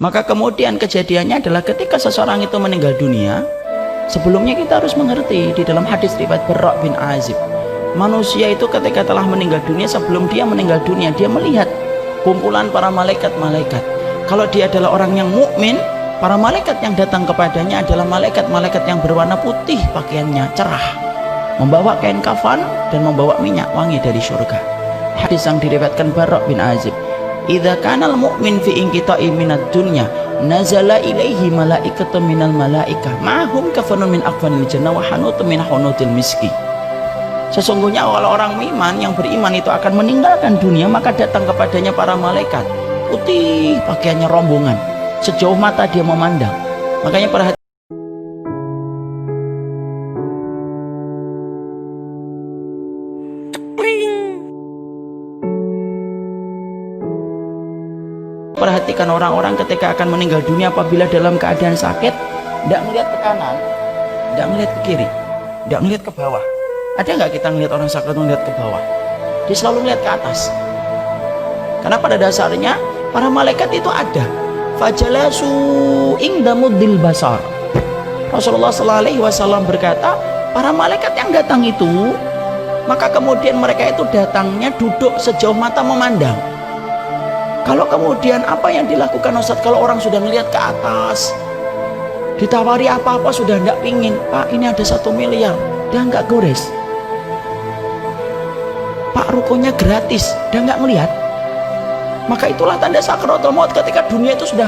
Maka kemudian kejadiannya adalah ketika seseorang itu meninggal dunia, sebelumnya kita harus mengerti di dalam hadis riwayat Barra bin Azib, manusia itu ketika telah meninggal dunia, sebelum dia meninggal dunia, dia melihat kumpulan para malaikat-malaikat. Kalau dia adalah orang yang mukmin, para malaikat yang datang kepadanya adalah malaikat-malaikat yang berwarna putih, pakaiannya cerah, membawa kain kafan dan membawa minyak wangi dari surga. Hadis yang diriwayatkan Barra bin Azib, idza kana al-mu'min fi inqita'i minad dunya nazala ilaihi malaikatun minal malaikah ma'hum kafanun min akfanil jannah wa hanutun min hunutil miski. Sesungguhnya kalau orang iman yang beriman itu akan meninggalkan dunia, maka datang kepadanya para malaikat putih, pakaiannya rombongan, sejauh mata dia memandang. Makanya perhatikan orang-orang ketika akan meninggal dunia, apabila dalam keadaan sakit, tidak melihat ke kanan, tidak melihat ke kiri, tidak melihat ke bawah. Ada nggak kita melihat orang sakit melihat ke bawah? Dia selalu melihat ke atas. Karena pada dasarnya para malaikat itu ada. Fajalasu indamuddil basar. Rasulullah SAW berkata, para malaikat yang datang itu, maka kemudian mereka itu datangnya duduk sejauh mata memandang. Kalau kemudian apa yang dilakukan Ustadz, kalau orang sudah melihat ke atas, ditawari apa-apa sudah tidak pingin, Pak ini ada 1 miliar, dia nggak gores, Pak rukonya gratis, dia nggak melihat. Maka itulah tanda sakaratul maut, ketika dunia itu sudah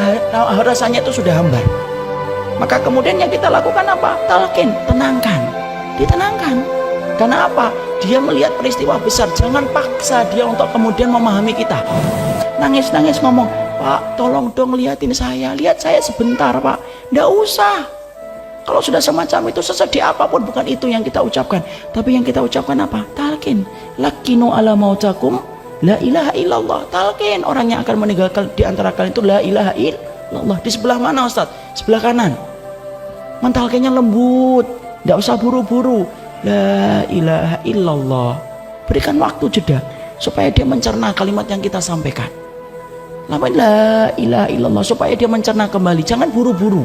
rasanya itu sudah hambar. Maka kemudian yang kita lakukan apa? Talqin, tenangkan, ditenangkan. Karena apa? Dia melihat peristiwa besar, jangan paksa dia untuk kemudian memahami kita. Nangis-nangis ngomong, Pak tolong dong lihatin saya, lihat saya sebentar Pak. Nggak usah. Kalau sudah semacam itu, sesedih apapun, bukan itu yang kita ucapkan. Tapi yang kita ucapkan apa? Talqin, lakinu ala mautakum la ilaha illallah. Talqin, orang yang akan meninggalkan di antara kalian itu la ilaha illallah. Di sebelah mana Ustaz? Sebelah kanan. Mentalkinnya lembut, nggak usah buru-buru. La ilaha illallah. Berikan waktu jeda supaya dia mencerna kalimat yang kita sampaikan. La ilaha illallah, supaya dia mencerna kembali, jangan buru-buru.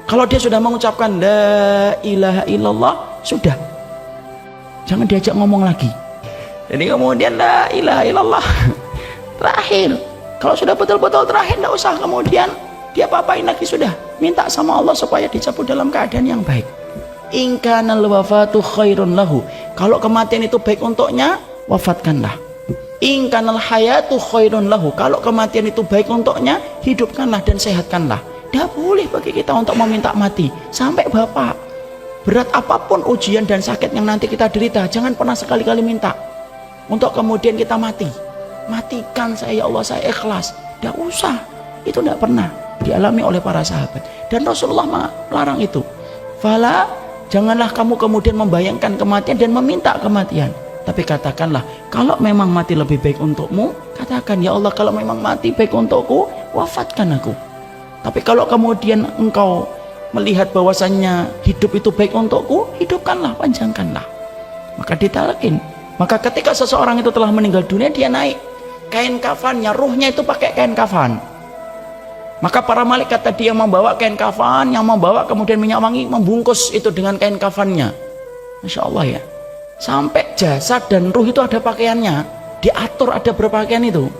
Kalau dia sudah mengucapkan la ilaha illallah, sudah, jangan diajak ngomong lagi. Jadi kemudian la ilaha illallah terakhir, kalau sudah betul-betul terakhir, tidak usah kemudian dia apa-apain lagi, sudah minta sama Allah supaya dicabut dalam keadaan yang baik. In kanal wafatu khairun lahu, kalau kematian itu baik untuknya, wafatkanlah. In kanal hayatu khairun lahu, kalau kematian itu baik untuknya, hidupkanlah dan sehatkanlah. Tidak boleh bagi kita untuk meminta mati. Sampai Bapak, berat apapun ujian dan sakit yang nanti kita derita, jangan pernah sekali-kali minta untuk kemudian kita mati. Matikan saya ya Allah, saya ikhlas. Tidak usah, itu tidak pernah dialami oleh para sahabat. Dan Rasulullah melarang itu. Fala, janganlah kamu kemudian membayangkan kematian dan meminta kematian. Tapi katakanlah, kalau memang mati lebih baik untukmu, katakan, ya Allah kalau memang mati baik untukku, wafatkan aku. Tapi kalau kemudian engkau melihat bahwasannya hidup itu baik untukku, hidupkanlah, panjangkanlah. Maka ditalqin. Maka ketika seseorang itu telah meninggal dunia, dia naik kain kafannya, ruhnya itu pakai kain kafan. Maka para malaikat tadi yang membawa kain kafan, yang membawa kemudian minyak wangi, membungkus itu dengan kain kafannya. Masya Allah ya. Sampai jasad dan ruh itu ada pakaiannya, diatur, ada berpakaian itu.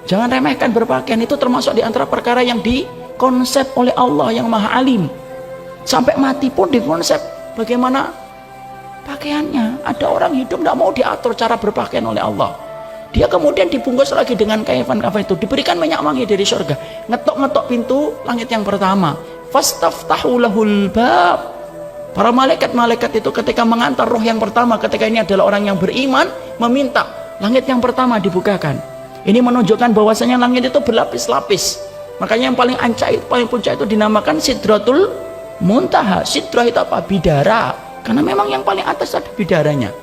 Jangan remehkan berpakaian, itu termasuk di antara perkara yang dikonsep oleh Allah yang Maha Alim. Sampai mati pun dikonsep bagaimana pakaiannya. Ada orang hidup tidak mau diatur cara berpakaian oleh Allah. Dia kemudian dibungkus lagi dengan kafan-kafan itu, diberikan minyak wangi dari surga. Ngetok-ngetok pintu langit yang pertama, fastaftahu lahul bab. Para malaikat-malaikat itu ketika mengantar roh yang pertama, ketika ini adalah orang yang beriman, meminta langit yang pertama dibukakan. Ini menunjukkan bahwasanya langit itu berlapis-lapis. Makanya yang paling ancak itu, paling puncak itu dinamakan Sidratul Muntaha. Sidrah itu apa? Bidara. Karena memang yang paling atas ada bidaranya.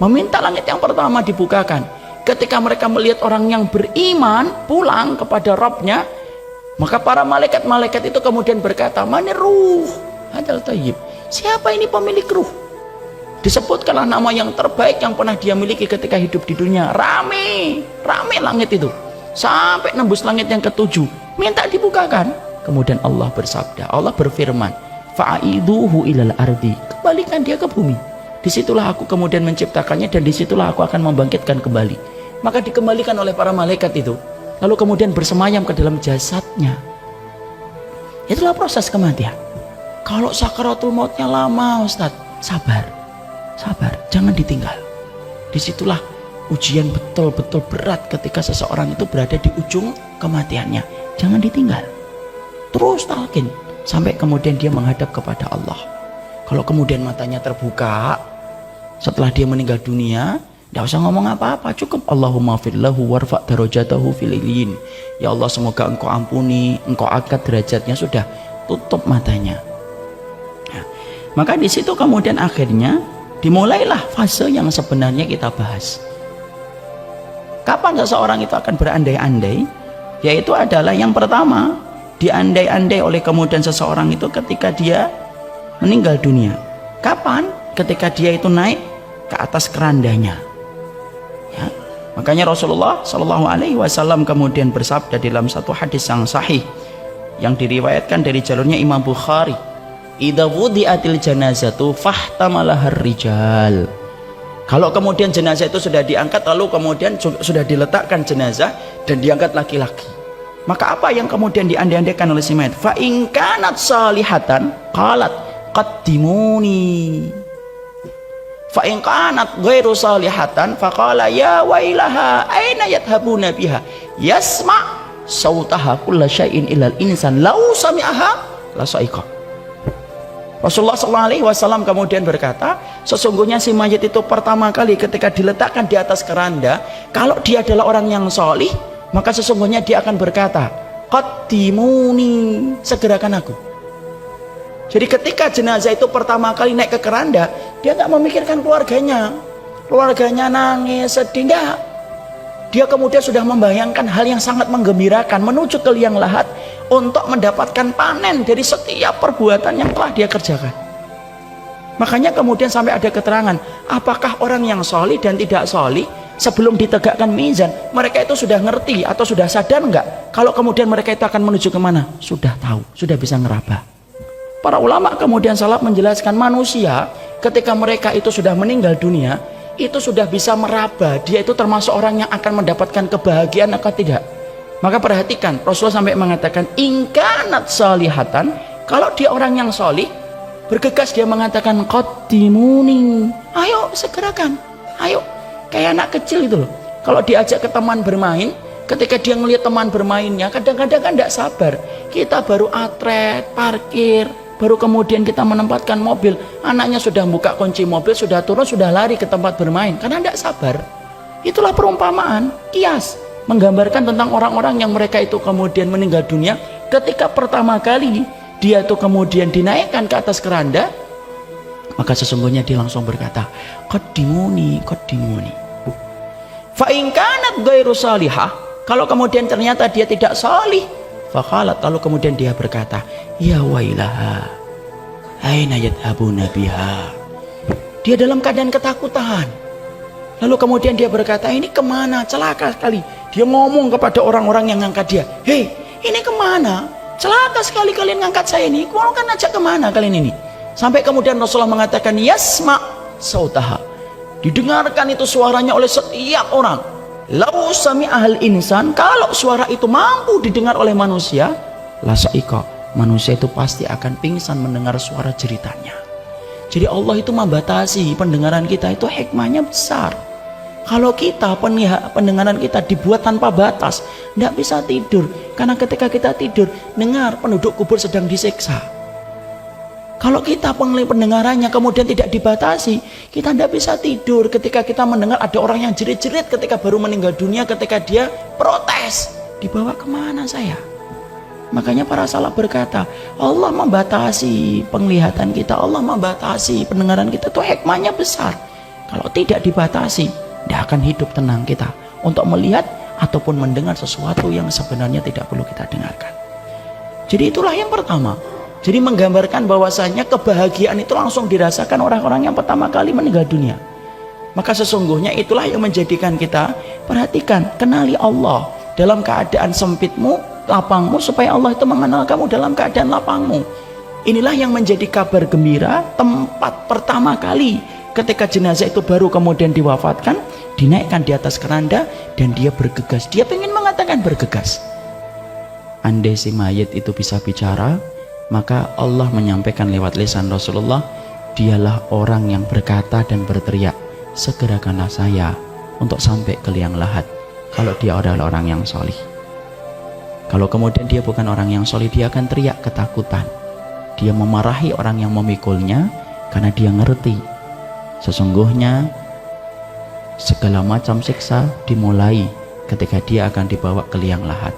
Meminta langit yang pertama dibukakan. Ketika mereka melihat orang yang beriman pulang kepada Rabbnya, maka para malaikat-malaikat itu kemudian berkata, Manir ruh hadal tayyib. Siapa ini pemilik ruh? Disebutkanlah nama yang terbaik yang pernah dia miliki ketika hidup di dunia. Rame langit itu sampai nembus langit yang ketujuh. minta dibukakan. Kemudian Allah bersabda, Allah berfirman, fa'iduhu ilal ardi, kembalikan dia ke bumi. Disitulah aku kemudian menciptakannya dan disitulah aku akan membangkitkan kembali. Maka dikembalikan oleh para malaikat itu, lalu kemudian bersemayam ke dalam jasadnya. Itulah proses kematian. Kalau sakaratul mautnya lama, Ustadz, sabar, jangan ditinggal. Disitulah ujian betul-betul berat ketika seseorang itu berada di ujung kematiannya. Jangan ditinggal, terus talqin sampai kemudian dia menghadap kepada Allah. Kalau kemudian matanya terbuka setelah dia meninggal dunia, tidak usah ngomong apa-apa, cukup Allahumma firlahu warfa' darajatahu fil ilin. Ya Allah, semoga engkau ampuni, engkau angkat derajatnya, sudah, tutup matanya. Nah, maka di situ kemudian akhirnya dimulailah fase yang sebenarnya kita bahas. Kapan seseorang itu akan berandai-andai? Yaitu adalah yang pertama, diandai-andai oleh kemudian seseorang itu ketika dia meninggal dunia. Kapan? Ketika dia itu naik ke atas kerandanya. Ya. Makanya Rasulullah Shallallahu Alaihi Wasallam kemudian bersabda dalam satu hadis yang sahih yang diriwayatkan dari jalurnya Imam Bukhari, idza wudi'atil janazatu fahtamalahar rijal. Kalau kemudian jenazah itu sudah diangkat, lalu kemudian sudah diletakkan jenazah dan diangkat laki-laki, maka apa yang kemudian diandai-andaikan oleh si mayat? Fa in kanat salihatan qalat qaddimuni, fa in kanat ghairu salihatan faqala ya wailaha aina yadhhabuna biha yasma sautaha kulla syai'in ilal insan lau sami'aha la sa'iqa. Rasulullah SAW kemudian berkata, sesungguhnya si mayat itu pertama kali ketika diletakkan di atas keranda, kalau dia adalah orang yang solih, maka sesungguhnya dia akan berkata, qaddimuni, segerakan aku. Jadi ketika jenazah itu pertama kali naik ke keranda, dia tak memikirkan keluarganya nangis, sedih, enggak. Dia kemudian sudah membayangkan hal yang sangat menggembirakan, menuju ke liang lahat untuk mendapatkan panen dari setiap perbuatan yang telah dia kerjakan. Makanya kemudian sampai ada keterangan, apakah orang yang solih dan tidak solih sebelum ditegakkan mizan, mereka itu sudah ngerti atau sudah sadar enggak kalau kemudian mereka itu akan menuju kemana? Sudah tahu, sudah bisa ngeraba. Para ulama kemudian salaf menjelaskan, manusia ketika mereka itu sudah meninggal dunia, itu sudah bisa meraba dia itu termasuk orang yang akan mendapatkan kebahagiaan atau tidak. Maka perhatikan, Rasulullah sampai mengatakan ingkanat salihatan, kalau dia orang yang solih, bergegas dia mengatakan qaddimuni, ayo segerakan, ayo. Kayak anak kecil itu loh, kalau diajak ke teman bermain, ketika dia ngelihat teman bermainnya, kadang-kadang kan tidak sabar. Kita baru atret, parkir, baru kemudian kita menempatkan mobil, anaknya sudah buka kunci mobil, sudah turun, sudah lari ke tempat bermain, karena tidak sabar. Itulah perumpamaan, kias, menggambarkan tentang orang-orang yang mereka itu kemudian meninggal dunia, ketika pertama kali dia itu kemudian dinaikkan ke atas keranda, maka sesungguhnya dia langsung berkata, qaddimuni, qaddimuni. Fa in kanat ghairu salihah, kalau kemudian ternyata dia tidak salih, faqalat, lalu kemudian dia berkata, ya wailaha aina yadhhabuna biha. Dia dalam keadaan ketakutan, lalu kemudian dia berkata, ini kemana, celaka sekali. Dia ngomong kepada orang-orang yang ngangkat dia, hei, ini kemana, celaka sekali kalian ngangkat saya ini, mau kan ajak kemana kalian ini? Sampai kemudian Rasulullah mengatakan, yasma sautaha, didengarkan itu suaranya oleh setiap orang. Lau sami ahal insan, kalau suara itu mampu didengar oleh manusia, la sa'iqa, manusia itu pasti akan pingsan mendengar suara jeritannya. Jadi Allah itu membatasi pendengaran kita, itu hikmahnya besar. Kalau kita pendengaran kita dibuat tanpa batas, tidak bisa tidur, karena ketika kita tidur dengar penduduk kubur sedang disiksa. Kalau kita pendengarannya kemudian tidak dibatasi, kita tidak bisa tidur ketika kita mendengar ada orang yang jerit-jerit ketika baru meninggal dunia, ketika dia protes, dibawa kemana saya? Makanya para salaf berkata, Allah membatasi penglihatan kita, Allah membatasi pendengaran kita, itu hikmahnya besar. Kalau tidak dibatasi, tidak akan hidup tenang kita untuk melihat ataupun mendengar sesuatu yang sebenarnya tidak perlu kita dengarkan. Jadi itulah yang pertama. Jadi menggambarkan bahwasanya kebahagiaan itu langsung dirasakan orang-orang yang pertama kali meninggal dunia. Maka sesungguhnya itulah yang menjadikan kita, perhatikan, kenali Allah dalam keadaan sempitmu, lapangmu supaya Allah itu mengenal kamu dalam keadaan lapangmu. Inilah yang menjadi kabar gembira tempat pertama kali ketika jenazah itu baru kemudian diwafatkan, dinaikkan di atas keranda dan dia bergegas. Dia ingin mengatakan bergegas. Andai si mayit itu bisa bicara, maka Allah menyampaikan lewat lisan Rasulullah, dialah orang yang berkata dan berteriak, segerakanlah saya untuk sampai ke liang lahat, kalau dia adalah orang yang solih. Kalau kemudian dia bukan orang yang solih, dia akan teriak ketakutan. Dia memarahi orang yang memikulnya karena dia ngerti sesungguhnya segala macam siksa dimulai ketika dia akan dibawa ke liang lahat.